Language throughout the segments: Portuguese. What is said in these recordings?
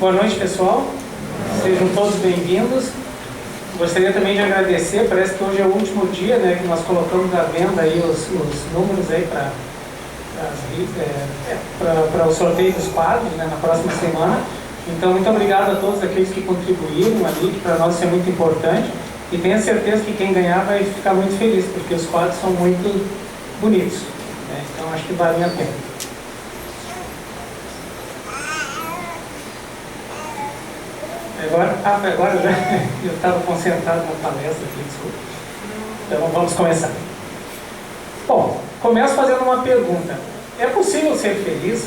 Boa noite, pessoal. Sejam todos bem-vindos. Gostaria também de agradecer, parece que hoje é o último dia, né, que nós colocamos à venda aí os números aí para o sorteio dos quadros, né, na próxima semana. Então, muito obrigado a todos aqueles que contribuíram ali, que para nós isso é muito importante. E tenho certeza que quem ganhar vai ficar muito feliz, porque os quadros são muito bonitos, né? Então, acho que vale a pena. Agora já eu estava concentrado na palestra aqui, desculpa. Então, vamos começar. Bom, começo fazendo uma pergunta. É possível ser feliz?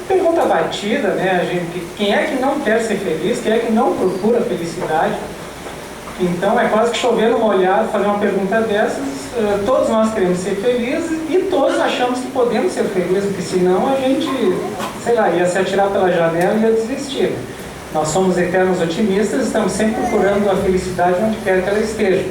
Pergunta batida, né? Quem é que não quer ser feliz? Quem é que não procura felicidade? Então é quase que chover no molhado fazer uma pergunta dessas. Todos nós queremos ser felizes e todos achamos que podemos ser felizes, porque senão a gente, sei lá, ia se atirar pela janela e ia desistir. Nós somos eternos otimistas, estamos sempre procurando a felicidade onde quer que ela esteja.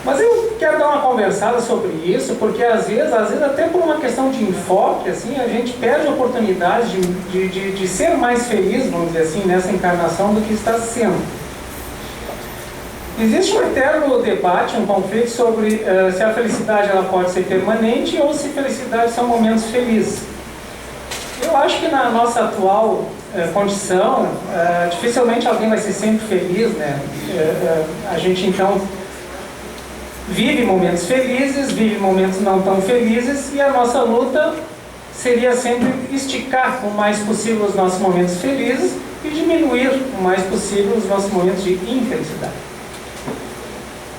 Mas eu quero dar uma conversada sobre isso, porque às vezes até por uma questão de enfoque, assim, a gente perde a oportunidade de ser mais feliz, vamos dizer assim, nessa encarnação do que está sendo. Existe um eterno debate, um conflito sobre se a felicidade ela pode ser permanente ou se felicidade são momentos felizes. Eu acho que na nossa atual condição, dificilmente alguém vai ser sempre feliz, né? A gente então vive momentos felizes, vive momentos não tão felizes, e a nossa luta seria sempre esticar o mais possível os nossos momentos felizes e diminuir o mais possível os nossos momentos de infelicidade.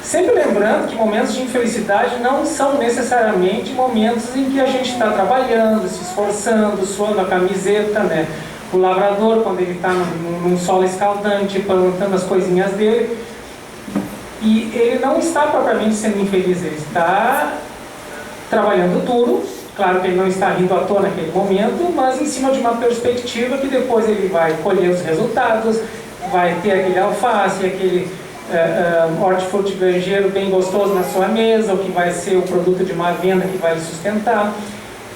Sempre lembrando que momentos de infelicidade não são necessariamente momentos em que a gente está trabalhando, se esforçando, suando a camiseta, né? O lavrador, quando ele está num solo escaldante, plantando as coisinhas dele, e ele não está propriamente sendo infeliz, ele está trabalhando duro. Claro que ele não está rindo à toa naquele momento, mas em cima de uma perspectiva que depois ele vai colher os resultados, vai ter aquele alface, aquele hortifruti grangeiro bem gostoso na sua mesa, o que vai ser o produto de uma venda que vai lhe sustentar.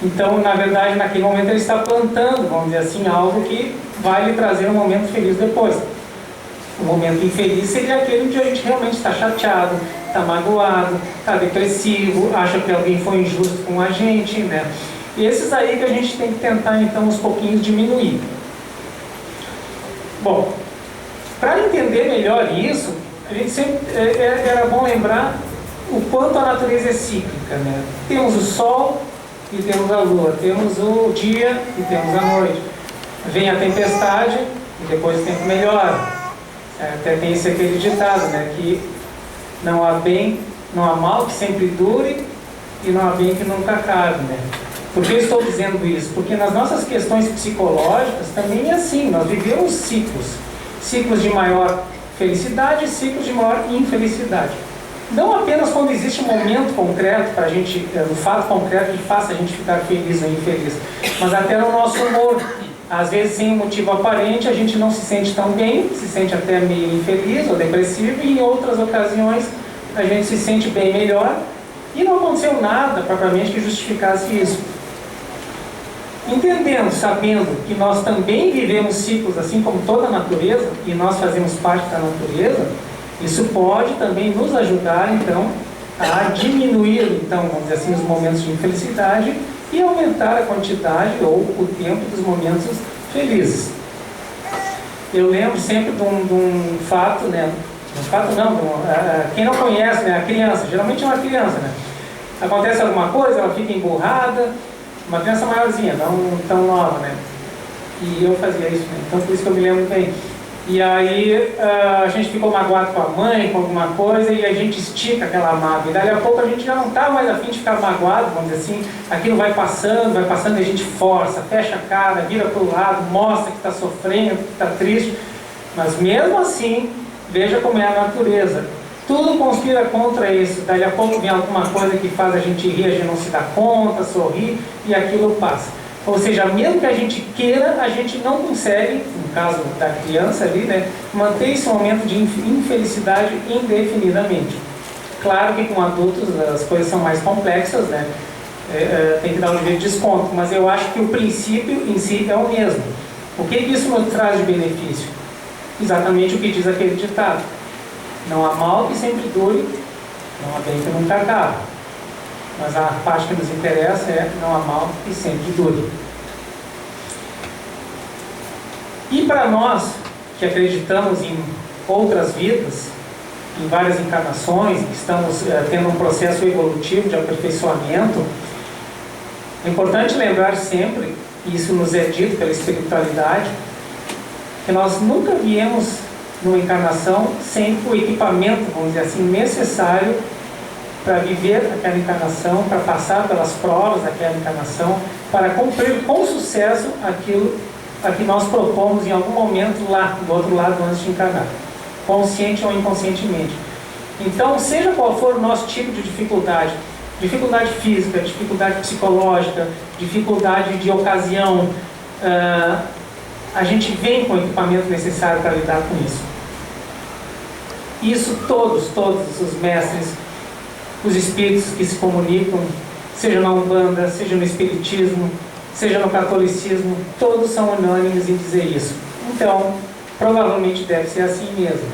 Então, na verdade, naquele momento ele está plantando, vamos dizer assim, algo que vai lhe trazer um momento feliz depois. O momento infeliz seria aquele onde a gente realmente está chateado, está magoado, está depressivo, acha que alguém foi injusto com a gente, né? E esses aí que a gente tem que tentar, então, aos pouquinhos diminuir. Bom, para entender melhor isso, a gente sempre era bom lembrar o quanto a natureza é cíclica, né? Temos o sol e temos a lua, temos o dia e temos a noite. Vem a tempestade e depois o tempo melhora. Até tem aquele ditado, né, que não há mal que sempre dure e não há bem que nunca acabe, né? Por que eu estou dizendo isso? Porque nas nossas questões psicológicas também é assim, nós vivemos ciclos de maior felicidade e ciclos de maior infelicidade. Não apenas quando existe um momento concreto para a gente, um fato concreto que faça a gente ficar feliz ou infeliz, mas até no nosso humor. Às vezes, sem um motivo aparente, a gente não se sente tão bem, se sente até meio infeliz ou depressivo, e em outras ocasiões a gente se sente bem melhor e não aconteceu nada propriamente que justificasse isso. Entendendo, sabendo que nós também vivemos ciclos, assim como toda a natureza, e nós fazemos parte da natureza, isso pode também nos ajudar, então, a diminuir, então, vamos dizer assim, os momentos de infelicidade e aumentar a quantidade ou o tempo dos momentos felizes. Eu lembro sempre de um fato, né? Quem não conhece, né? A criança, geralmente é uma criança, né? Acontece alguma coisa, ela fica emburrada, uma criança maiorzinha, não tão nova, né? E eu fazia isso, né? Então por isso que eu me lembro bem. E aí a gente ficou magoado com a mãe, com alguma coisa, e a gente estica aquela mágoa. E daí a pouco a gente já não está mais a fim de ficar magoado, vamos dizer assim. Aquilo vai passando e a gente força, fecha a cara, vira para o lado, mostra que está sofrendo, que está triste. Mas mesmo assim, veja como é a natureza. Tudo conspira contra isso. Daí a pouco vem alguma coisa que faz a gente rir, a gente não se dá conta, sorrir, e aquilo passa. Ou seja, mesmo que a gente queira, a gente não consegue, no caso da criança ali, né, manter esse momento de infelicidade indefinidamente. Claro que com adultos as coisas são mais complexas, né? Tem que dar um jeito de desconto, mas eu acho que o princípio em si é o mesmo. O que isso nos traz de benefício? Exatamente o que diz aquele ditado: não há mal que sempre dure, não há bem que nunca acabe. Mas a parte que nos interessa é não há mal que sempre dure. E para nós que acreditamos em outras vidas, em várias encarnações, que estamos tendo um processo evolutivo de aperfeiçoamento, é importante lembrar sempre, e isso nos é dito pela espiritualidade, que nós nunca viemos numa encarnação sem o equipamento, vamos dizer assim, necessário para viver aquela encarnação, para passar pelas provas daquela encarnação, para cumprir com sucesso aquilo a que nós propomos em algum momento lá, do outro lado, antes de encarnar, consciente ou inconscientemente. Então, seja qual for o nosso tipo de dificuldade, dificuldade física, dificuldade psicológica, dificuldade de ocasião, a gente vem com o equipamento necessário para lidar com isso. Isso todos os mestres, os espíritos que se comunicam, seja na Umbanda, seja no Espiritismo, seja no catolicismo, todos são unânimes em dizer isso. Então, provavelmente deve ser assim mesmo.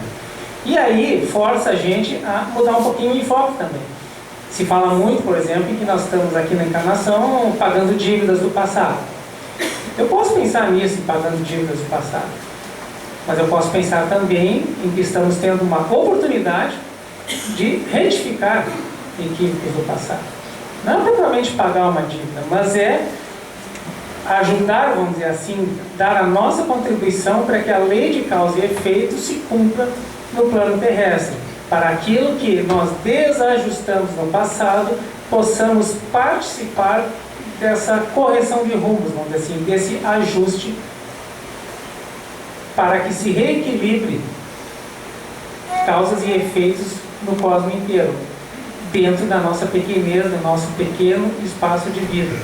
E aí, força a gente a mudar um pouquinho o enfoque também. Se fala muito, por exemplo, em que nós estamos aqui na encarnação pagando dívidas do passado. Eu posso pensar nisso, em pagando dívidas do passado. Mas eu posso pensar também em que estamos tendo uma oportunidade de retificar equívocos do passado. Não é propriamente pagar uma dívida, mas é ajudar, vamos dizer assim, dar a nossa contribuição para que a lei de causa e efeito se cumpra no plano terrestre. Para aquilo que nós desajustamos no passado, possamos participar dessa correção de rumos, vamos dizer assim, desse ajuste, para que se reequilibre causas e efeitos no cosmos inteiro, dentro da nossa pequenez, do nosso pequeno espaço de vida.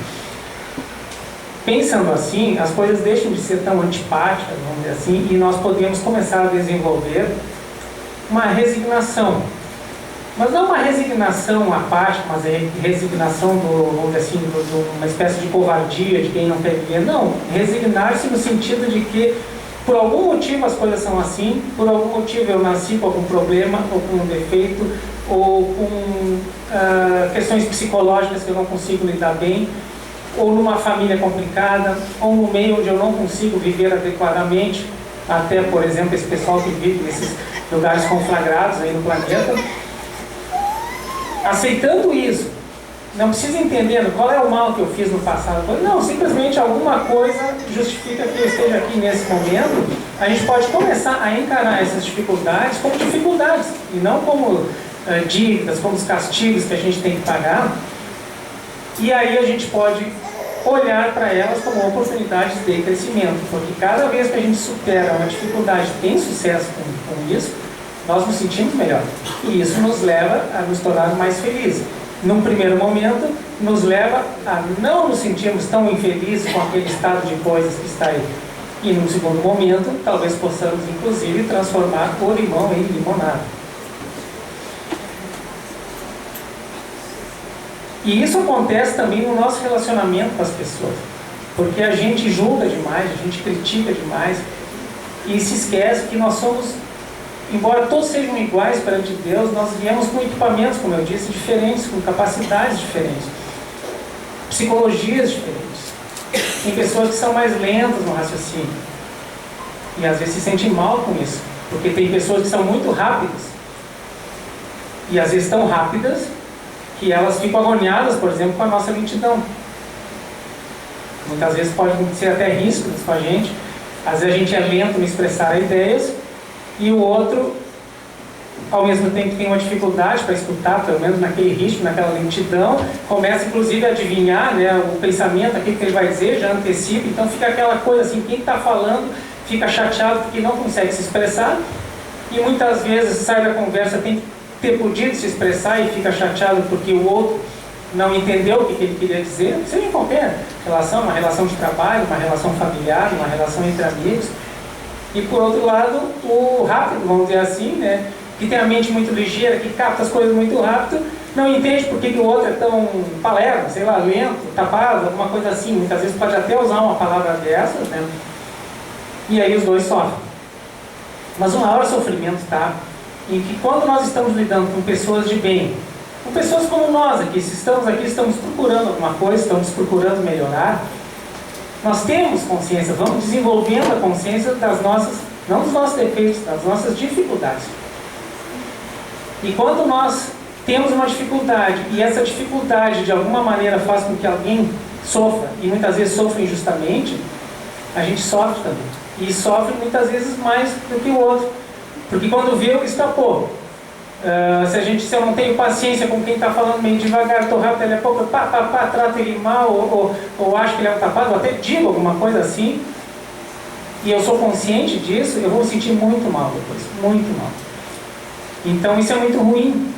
Pensando assim, as coisas deixam de ser tão antipáticas, vamos dizer assim, e nós podemos começar a desenvolver uma resignação. Mas não uma resignação apática, mas é resignação vamos dizer assim, uma espécie de covardia de quem não quer viver. Não, resignar-se no sentido de que por algum motivo as coisas são assim, por algum motivo eu nasci com algum problema, ou com um defeito, ou com questões psicológicas que eu não consigo lidar bem, ou numa família complicada, ou no meio onde eu não consigo viver adequadamente, até, por exemplo, esse pessoal que vive nesses lugares conflagrados aí no planeta. Aceitando isso, não precisa entender qual é o mal que eu fiz no passado. Não, simplesmente alguma coisa justifica que eu esteja aqui nesse momento. A gente pode começar a encarar essas dificuldades como dificuldades, e não como dívidas, como os castigos que a gente tem que pagar. E aí a gente pode olhar para elas como oportunidades de crescimento, porque cada vez que a gente supera uma dificuldade, tem sucesso com isso, nós nos sentimos melhor. E isso nos leva a nos tornar mais felizes. Num primeiro momento, nos leva a não nos sentirmos tão infelizes com aquele estado de coisas que está aí. E num segundo momento, talvez possamos, inclusive, transformar o limão em limonada. E isso acontece também no nosso relacionamento com as pessoas. Porque a gente julga demais, a gente critica demais, e se esquece que nós somos, embora todos sejam iguais perante Deus, nós viemos com equipamentos, como eu disse, diferentes, com capacidades diferentes, psicologias diferentes. Tem pessoas que são mais lentas no raciocínio, e às vezes se sentem mal com isso, porque tem pessoas que são muito rápidas, e às vezes tão rápidas que elas ficam agoniadas, por exemplo, com a nossa lentidão. Muitas vezes pode ser até risco com a gente. Às vezes a gente é lento em expressar ideias, e o outro, ao mesmo tempo, tem uma dificuldade para escutar, pelo menos naquele ritmo, naquela lentidão, começa inclusive a adivinhar, né, o pensamento, aquilo que ele vai dizer, já antecipa. Então fica aquela coisa assim, quem está falando fica chateado porque não consegue se expressar, e muitas vezes sai da conversa, tem que ter podido se expressar e fica chateado porque o outro não entendeu o que ele queria dizer, seja em qualquer relação, uma relação de trabalho, uma relação familiar, uma relação entre amigos. E por outro lado, o rápido, vamos dizer assim, né, que tem a mente muito ligeira, que capta as coisas muito rápido, não entende por que o outro é tão palermo, sei lá, lento, tapado, alguma coisa assim. Muitas vezes pode até usar uma palavra dessas, né, E aí os dois sofrem. Mas o maior sofrimento está em que quando nós estamos lidando com pessoas de bem, com pessoas como nós aqui, se estamos aqui, estamos procurando alguma coisa, estamos procurando melhorar, nós temos consciência, vamos desenvolvendo a consciência das nossas, não dos nossos defeitos, das nossas dificuldades. E quando nós temos uma dificuldade, e essa dificuldade de alguma maneira faz com que alguém sofra, e muitas vezes sofre injustamente, a gente sofre também. E sofre muitas vezes mais do que o outro. Porque quando viu, escapou. Se eu não tenho paciência com quem está falando meio devagar, estou rápido, ele é pouco, trato ele mal, ou acho que ele é um tapado, ou até digo alguma coisa assim, e eu sou consciente disso, eu vou me sentir muito mal depois, muito mal. Então isso é muito ruim.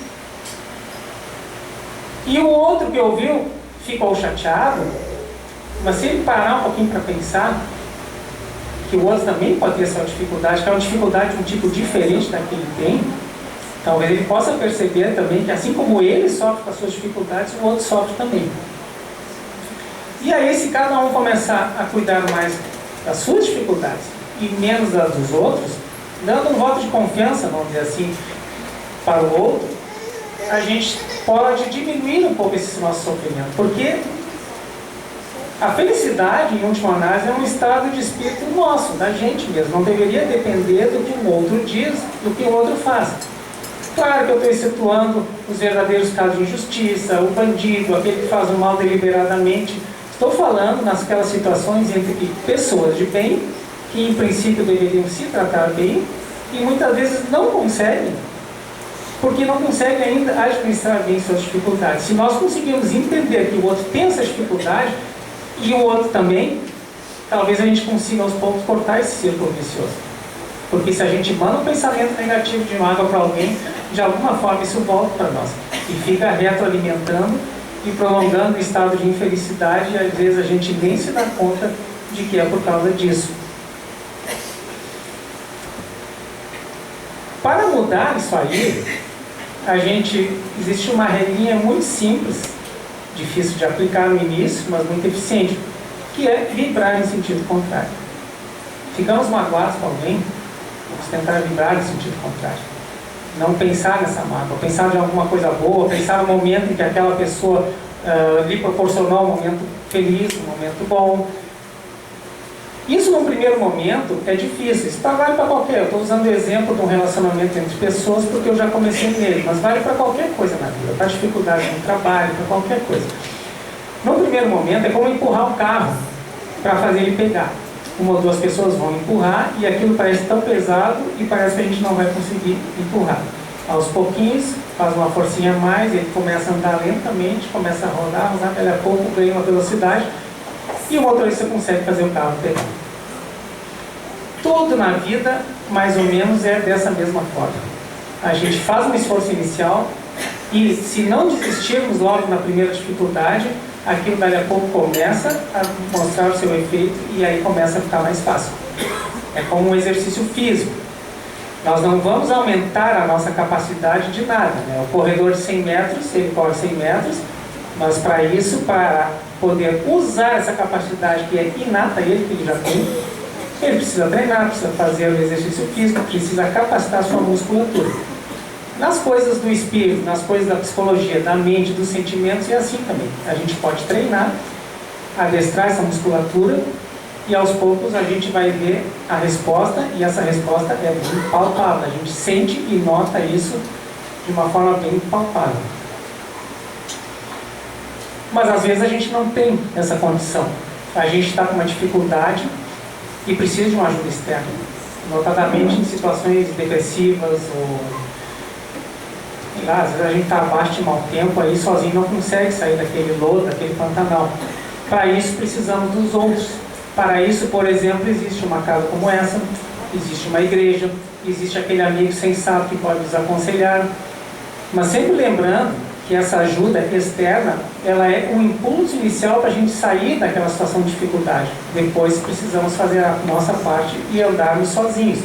E o outro que ouviu ficou chateado, mas se ele parar um pouquinho para pensar, que o outro também pode ter essa dificuldade, que é uma dificuldade de um tipo diferente da que ele tem, talvez ele possa perceber também que assim como ele sofre com as suas dificuldades, o outro sofre também. E aí, se cada um começar a cuidar mais das suas dificuldades e menos das dos outros, dando um voto de confiança, vamos dizer assim, para o outro, a gente pode diminuir um pouco esse nosso sofrimento. Porque a felicidade, em última análise, é um estado de espírito nosso, da gente mesmo. Não deveria depender do que o outro diz, do que o outro faz. Claro que eu estou excetuando os verdadeiros casos de injustiça, o bandido, aquele que faz o mal deliberadamente. Estou falando naquelas situações entre pessoas de bem, que em princípio deveriam se tratar bem, e muitas vezes não conseguem, porque não conseguem ainda administrar bem suas dificuldades. Se nós conseguirmos entender que o outro tem essa dificuldade, e o outro também, talvez a gente consiga aos poucos cortar esse círculo vicioso. Porque se a gente manda um pensamento negativo de mágoa para alguém, de alguma forma isso volta para nós. E fica retroalimentando e prolongando o estado de infelicidade, e às vezes a gente nem se dá conta de que é por causa disso. Para mudar isso aí, existe uma regrinha muito simples, difícil de aplicar no início, mas muito eficiente, que é vibrar em sentido contrário. Ficamos magoados com alguém, vamos tentar vibrar em sentido contrário. Não pensar nessa mágoa, pensar de alguma coisa boa, pensar no momento em que aquela pessoa lhe proporcionou um momento feliz, um momento bom. Isso, num primeiro momento, é difícil. Isso vale para qualquer. Eu estou usando o exemplo de um relacionamento entre pessoas porque eu já comecei nele, mas vale para qualquer coisa na vida, para dificuldade no trabalho, para qualquer coisa. No primeiro momento, é como empurrar um carro para fazer ele pegar. Uma ou duas pessoas vão empurrar e aquilo parece tão pesado e parece que a gente não vai conseguir empurrar. Aos pouquinhos, faz uma forcinha a mais, ele começa a andar lentamente, começa a rodar, daqui a pouco ganha uma velocidade, e o motorista consegue fazer o carro pegar. Tudo na vida, mais ou menos, é dessa mesma forma. A gente faz um esforço inicial e, se não desistirmos logo na primeira dificuldade, aquilo daqui a pouco começa a mostrar o seu efeito e aí começa a ficar mais fácil. É como um exercício físico. Nós não vamos aumentar a nossa capacidade de nada, né? O corredor de 100 metros, ele corre 100 metros, mas para isso, para poder usar essa capacidade que é inata a ele, que ele já tem, ele precisa treinar, precisa fazer o exercício físico, precisa capacitar a sua musculatura. Nas coisas do espírito, nas coisas da psicologia, da mente, dos sentimentos, é assim também. A gente pode treinar, adestrar essa musculatura, e aos poucos a gente vai ver a resposta, e essa resposta é bem palpável. A gente sente e nota isso de uma forma bem palpável. Mas às vezes a gente não tem essa condição. A gente está com uma dificuldade e precisa de uma ajuda externa, notadamente em situações depressivas ou, sei lá, às vezes a gente está abaixo de mau tempo, aí sozinho não consegue sair daquele lodo, daquele pantanal. Para isso precisamos dos outros. Para isso, por exemplo, existe uma casa como essa, existe uma igreja, existe aquele amigo sensato que pode nos aconselhar, mas sempre lembrando que essa ajuda externa, ela é um impulso inicial para a gente sair daquela situação de dificuldade. Depois precisamos fazer a nossa parte e andarmos sozinhos.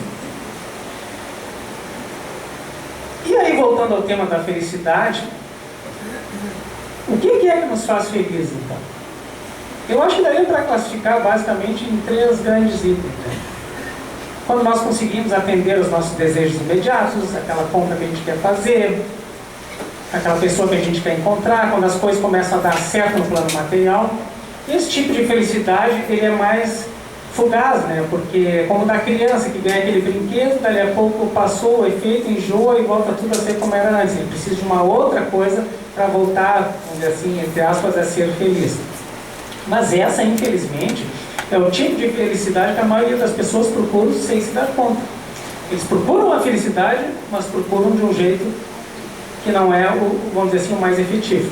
E aí, voltando ao tema da felicidade, o que é que nos faz felizes, então? Eu acho que daria para classificar basicamente em 3 grandes itens. quando nós conseguimos atender os nossos desejos imediatos, aquela compra que a gente quer fazer, aquela pessoa que a gente quer encontrar, quando as coisas começam a dar certo no plano material. Esse tipo de felicidade, ele é mais fugaz, né? Porque como da criança que ganha aquele brinquedo, dali a pouco passou o efeito, enjoa e volta tudo a ser como era antes. Ele precisa de uma outra coisa para voltar, vamos dizer assim, entre aspas, a ser feliz. Mas essa, infelizmente, é o tipo de felicidade que a maioria das pessoas procuram sem se dar conta. Eles procuram a felicidade, mas procuram de um jeito que não é, vamos dizer assim, o mais efetivo.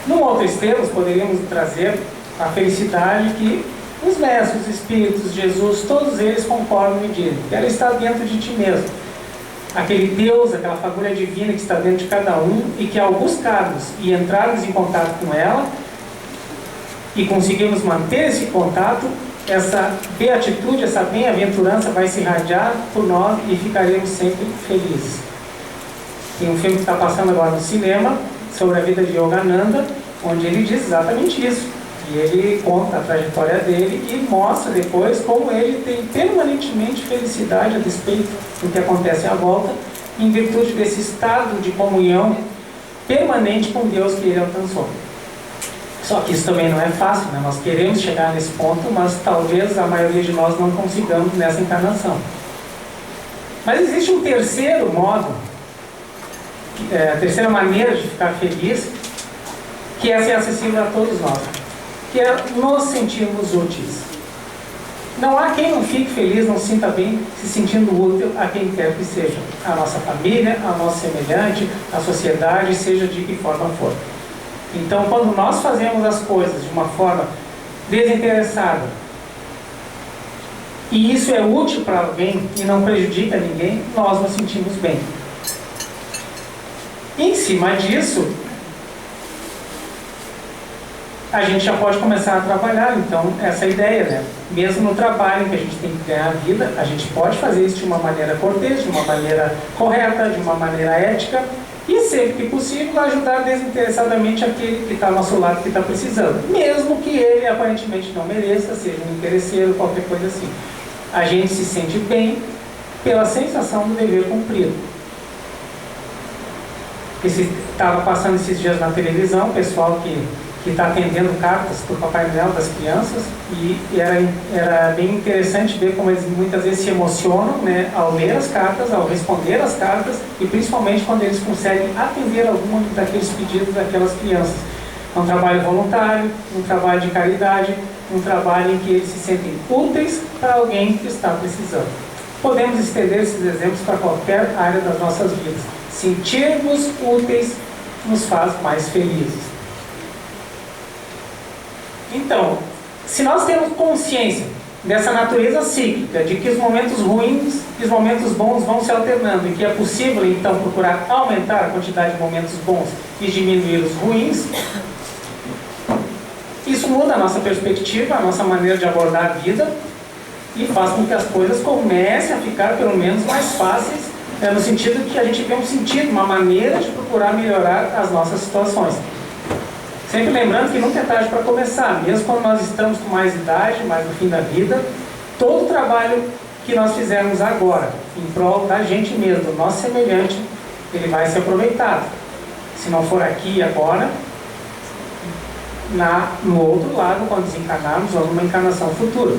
Num outros termos, poderíamos trazer a felicidade que os mestres, os espíritos, Jesus, todos eles concordam e dizem que ela está dentro de ti mesmo. Aquele Deus, aquela fagulha divina que está dentro de cada um e que ao buscarmos e entrarmos em contato com ela e conseguirmos manter esse contato, essa beatitude, essa bem-aventurança vai se irradiar por nós e ficaremos sempre felizes. Tem um filme que está passando agora no cinema sobre a vida de Yogananda, onde ele diz exatamente isso. E ele conta a trajetória dele e mostra depois como ele tem permanentemente felicidade a despeito do que acontece à volta, em virtude desse estado de comunhão permanente com Deus que ele alcançou. Só que isso também não é fácil, né? Nós queremos chegar nesse ponto, mas talvez a maioria de nós não consigamos nessa encarnação. Mas existe um terceiro modo, a terceira maneira de ficar feliz, que essa é acessível a todos nós, que é nos sentirmos úteis. Não há quem não fique feliz, não se sinta bem se sentindo útil a quem quer que seja. A nossa família, a nossa semelhante, a sociedade, seja de que forma for. Então, quando nós fazemos as coisas de uma forma desinteressada, e isso é útil para alguém e não prejudica ninguém, nós nos sentimos bem. Em cima disso, a gente já pode começar a trabalhar, então, essa ideia, né? Mesmo no trabalho que a gente tem que ganhar a vida, a gente pode fazer isso de uma maneira cortês, de uma maneira correta, de uma maneira ética, e sempre que possível ajudar desinteressadamente aquele que está ao nosso lado, que está precisando, mesmo que ele aparentemente não mereça, seja um interesseiro, qualquer coisa assim. A gente se sente bem pela sensação do dever cumprido. Estava passando esses dias na televisão, o pessoal que está atendendo cartas para o Papai Noel das crianças, e era bem interessante ver como eles muitas vezes se emocionam, né, ao ler as cartas, ao responder as cartas, e principalmente quando eles conseguem atender algum daqueles pedidos daquelas crianças. É um trabalho voluntário, um trabalho de caridade, um trabalho em que eles se sentem úteis para alguém que está precisando. Podemos estender esses exemplos para qualquer área das nossas vidas. Sentirmos úteis nos faz mais felizes. Então, se nós temos consciência dessa natureza cíclica, de que os momentos ruins e os momentos bons vão se alternando, e que é possível, então, procurar aumentar a quantidade de momentos bons e diminuir os ruins, isso muda a nossa perspectiva, a nossa maneira de abordar a vida, e faz com que as coisas comecem a ficar, pelo menos, mais fáceis, no sentido que a gente vê um sentido, uma maneira de procurar melhorar as nossas situações. Sempre lembrando que nunca é tarde para começar, mesmo quando nós estamos com mais idade, mais no fim da vida, todo o trabalho que nós fizermos agora, em prol da gente mesmo, do nosso semelhante, ele vai ser aproveitado. Se não for aqui e agora, no outro lado, quando desencarnarmos, ou numa encarnação futura.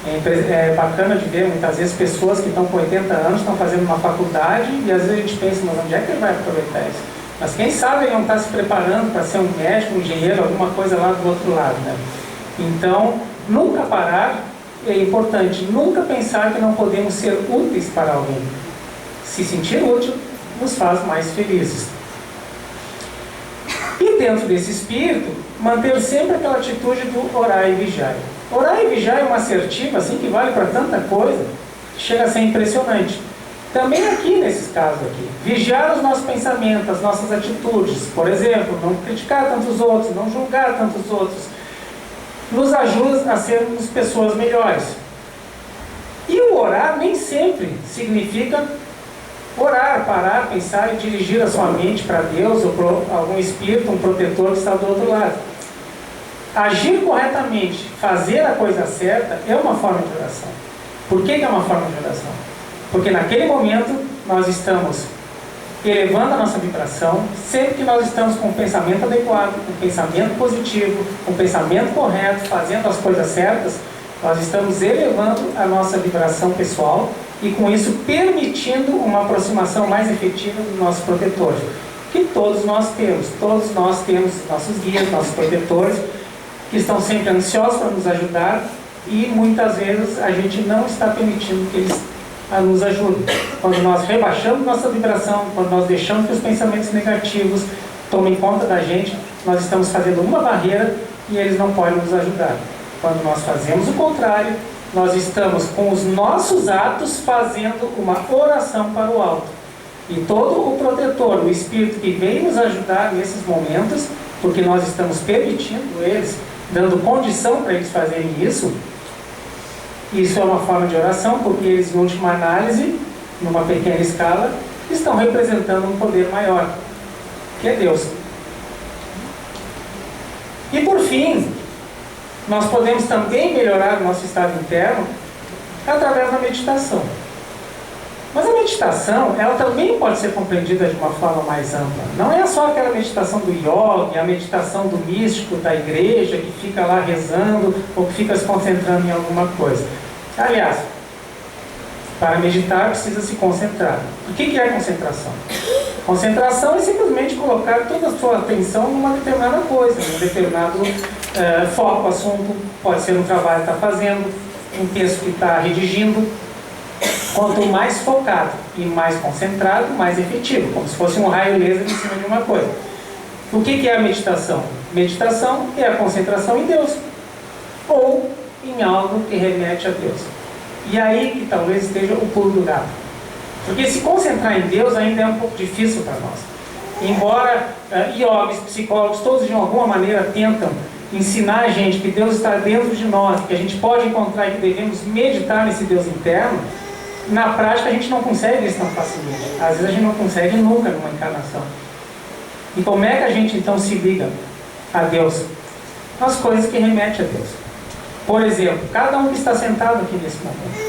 É bacana de ver, muitas vezes, pessoas que estão com 80 anos, estão fazendo uma faculdade, e às vezes a gente pensa, mas onde é que ele vai aproveitar isso? Mas quem sabe ele não está se preparando para ser um médico, um engenheiro, alguma coisa lá do outro lado, né? Então, nunca parar é importante. Nunca pensar que não podemos ser úteis para alguém. Se sentir útil nos faz mais felizes. E dentro desse espírito, manter sempre aquela atitude do orar e vigiar. Orar e vigiar é uma assertiva assim, que vale para tanta coisa, que chega a ser impressionante. Também aqui, nesses casos aqui, vigiar os nossos pensamentos, as nossas atitudes, por exemplo, não criticar tantos outros, não julgar tantos outros, nos ajuda a sermos pessoas melhores. E o orar nem sempre significa orar, parar, pensar e dirigir a sua mente para Deus ou para algum espírito, um protetor que está do outro lado. Agir corretamente, fazer a coisa certa, é uma forma de oração. Por que é uma forma de oração? Porque naquele momento nós estamos elevando a nossa vibração, sempre que nós estamos com o pensamento adequado, com o pensamento positivo, com o pensamento correto, fazendo as coisas certas, nós estamos elevando a nossa vibração pessoal e com isso permitindo uma aproximação mais efetiva dos nossos protetores, que todos nós temos nossos guias, nossos protetores, que estão sempre ansiosos para nos ajudar e muitas vezes a gente não está permitindo que eles nos ajudem. Quando nós rebaixamos nossa vibração, quando nós deixamos que os pensamentos negativos tomem conta da gente, nós estamos fazendo uma barreira e eles não podem nos ajudar. Quando nós fazemos o contrário, nós estamos com os nossos atos fazendo uma oração para o alto. E todo o protetor, o Espírito que vem nos ajudar nesses momentos, porque nós estamos permitindo eles, dando condição para eles fazerem isso é uma forma de oração, porque eles, em última análise, numa pequena escala, estão representando um poder maior, que é Deus. E por fim, nós podemos também melhorar o nosso estado interno através da meditação. Mas a meditação, ela também pode ser compreendida de uma forma mais ampla. Não é só aquela meditação do yoga, a meditação do místico da igreja, que fica lá rezando, ou que fica se concentrando em alguma coisa. Aliás, para meditar precisa se concentrar. O que é concentração? Concentração é simplesmente colocar toda a sua atenção numa determinada coisa, num determinado foco, assunto, pode ser um trabalho que está fazendo, um texto que está redigindo. Quanto mais focado e mais concentrado, mais efetivo, como se fosse um raio laser em cima de uma coisa. O que é a meditação? Meditação é a concentração em Deus, ou em algo que remete a Deus. E aí que talvez esteja o pulo do gato. Porque se concentrar em Deus ainda é um pouco difícil para nós. Embora yogis, psicólogos, todos de alguma maneira tentam ensinar a gente que Deus está dentro de nós, que a gente pode encontrar e que devemos meditar nesse Deus interno, na prática a gente não consegue isso tão facilmente. Às vezes a gente não consegue nunca numa encarnação. E como é que a gente então se liga a Deus? As coisas que remetem a Deus. Por exemplo, cada um que está sentado aqui nesse momento,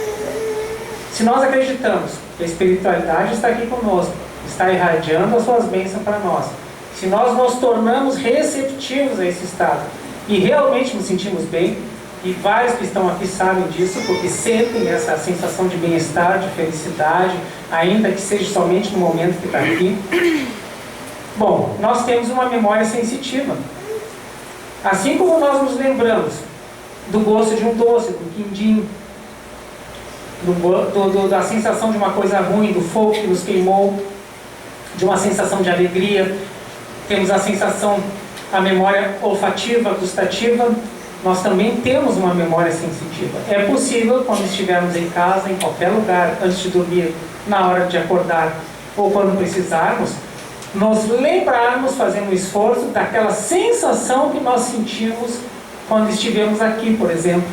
se nós acreditamos que a espiritualidade está aqui conosco, está irradiando as suas bênçãos para nós, se nós nos tornamos receptivos a esse estado e realmente nos sentimos bem, e vários que estão aqui sabem disso, porque sentem essa sensação de bem-estar, de felicidade, ainda que seja somente no momento que está aqui. Bom, nós temos uma memória sensitiva. Assim como nós nos lembramos do gosto de um doce, do quindim, da sensação de uma coisa ruim, do fogo que nos queimou, de uma sensação de alegria, temos a sensação, a memória olfativa, gustativa, nós também temos uma memória sensitiva. É possível, quando estivermos em casa, em qualquer lugar, antes de dormir, na hora de acordar, ou quando precisarmos, nos lembrarmos, fazendo um esforço, daquela sensação que nós sentimos quando estivemos aqui, por exemplo,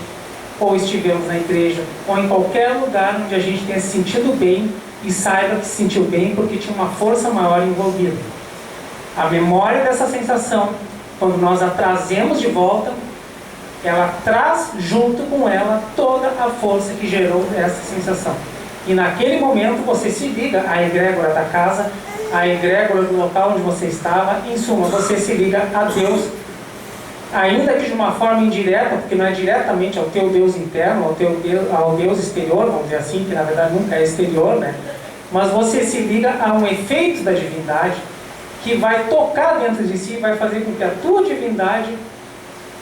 ou estivemos na igreja, ou em qualquer lugar onde a gente tenha se sentido bem e saiba que se sentiu bem porque tinha uma força maior envolvida. A memória dessa sensação, quando nós a trazemos de volta, ela traz junto com ela toda a força que gerou essa sensação. E naquele momento você se liga à egrégora da casa, à egrégora do local onde você estava, em suma, você se liga a Deus, ainda que de uma forma indireta, porque não é diretamente ao teu Deus interno, ao Deus exterior, vamos dizer assim, que na verdade nunca é exterior, né? Mas você se liga a um efeito da divindade que vai tocar dentro de si, vai fazer com que a tua divindade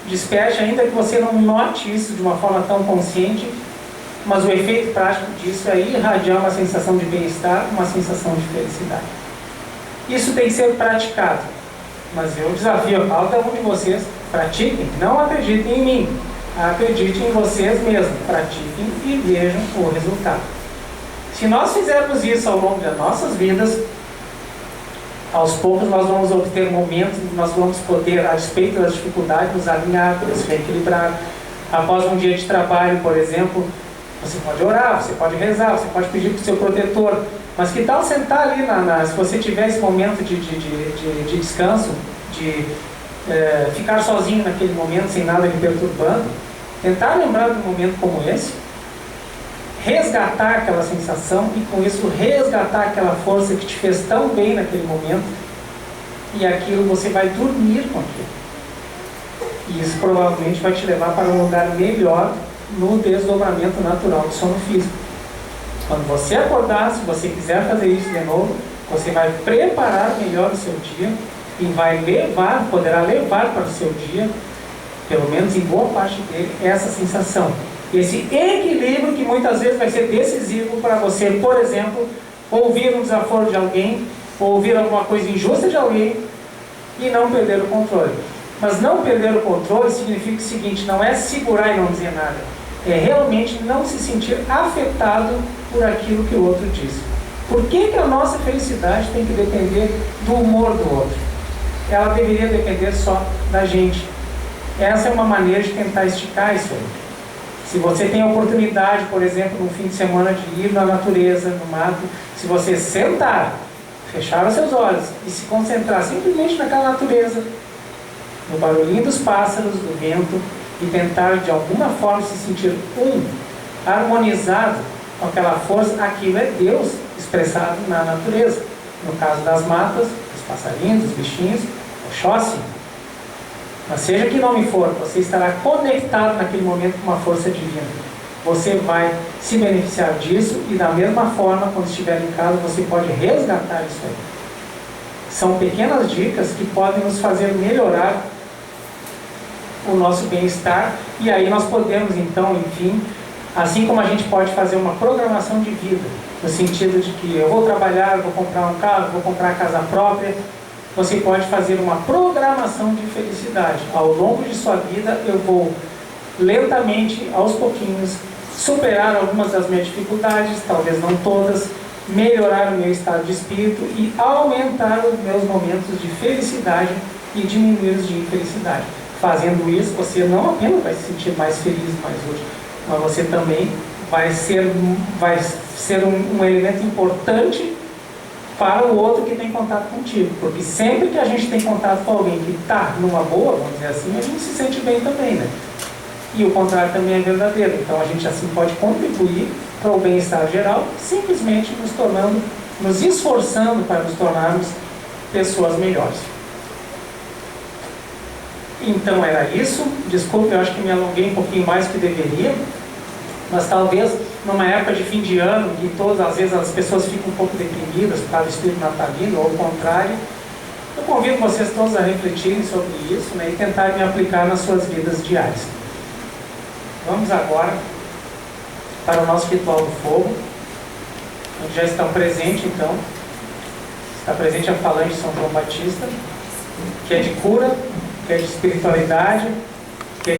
desperte, ainda que você não note isso de uma forma tão consciente, mas o efeito prático disso é irradiar uma sensação de bem-estar, uma sensação de felicidade. Isso tem que ser praticado, mas eu desafio a cada um de vocês, pratiquem, não acreditem em mim, acreditem em vocês mesmos, pratiquem e vejam o resultado. Se nós fizermos isso ao longo das nossas vidas, aos poucos nós vamos obter momentos em que nós vamos poder, a despeito das dificuldades, nos alinhar, nos reequilibrar. Após um dia de trabalho, por exemplo, você pode orar, você pode rezar, você pode pedir para o seu protetor, mas que tal sentar ali, se você tiver esse momento de descanso, de ficar sozinho naquele momento, sem nada lhe perturbando, tentar lembrar de um momento como esse, resgatar aquela sensação e com isso resgatar aquela força que te fez tão bem naquele momento, e aquilo você vai dormir com aquilo. E isso provavelmente vai te levar para um lugar melhor no desdobramento natural do sono físico. Quando você acordar, se você quiser fazer isso de novo, você vai preparar melhor o seu dia e vai levar, poderá levar para o seu dia, pelo menos em boa parte dele, essa sensação. Esse equilíbrio que muitas vezes vai ser decisivo para você, por exemplo, ouvir um desaforo de alguém, ou ouvir alguma coisa injusta de alguém e não perder o controle. Mas não perder o controle significa o seguinte, não é segurar e não dizer nada. É realmente não se sentir afetado por aquilo que o outro diz. Por que a nossa felicidade tem que depender do humor do outro? Ela deveria depender só da gente. Essa é uma maneira de tentar esticar isso aí. Se você tem a oportunidade, por exemplo, no fim de semana de ir na natureza, no mato, se você sentar, fechar os seus olhos e se concentrar simplesmente naquela natureza, no barulhinho dos pássaros, do vento, e tentar de alguma forma se sentir harmonizado com aquela força, aquilo é Deus expressado na natureza. No caso das matas, dos passarinhos, dos bichinhos, Oxóssi. Mas seja que nome for, você estará conectado naquele momento com uma força divina. Você vai se beneficiar disso e da mesma forma, quando estiver em casa, você pode resgatar isso aí. São pequenas dicas que podem nos fazer melhorar o nosso bem-estar, e aí nós podemos então, enfim, assim como a gente pode fazer uma programação de vida, no sentido de que eu vou trabalhar, vou comprar um carro, vou comprar casa própria, você pode fazer uma programação de felicidade. Ao longo de sua vida eu vou lentamente, aos pouquinhos, superar algumas das minhas dificuldades, talvez não todas, melhorar o meu estado de espírito e aumentar os meus momentos de felicidade e diminuir os de infelicidade. Fazendo isso, você não apenas vai se sentir mais feliz, mais útil, mas você também vai ser um elemento importante para o outro que tem contato contigo. Porque sempre que a gente tem contato com alguém que está numa boa, vamos dizer assim, a gente se sente bem também, né? E o contrário também é verdadeiro. Então a gente assim pode contribuir para o bem-estar geral, simplesmente nos esforçando para nos tornarmos pessoas melhores. Então era isso. Desculpe, eu acho que me alonguei um pouquinho mais do que deveria, mas talvez numa época de fim de ano, que todas as vezes as pessoas ficam um pouco deprimidas por causa do espírito natalino, ou ao contrário, eu convido vocês todos a refletirem sobre isso, né, e tentarem aplicar nas suas vidas diárias. Vamos agora para o nosso ritual do fogo, onde já estão presentes, então, está presente a falange de São João Batista, que é de cura, que é de espiritualidade,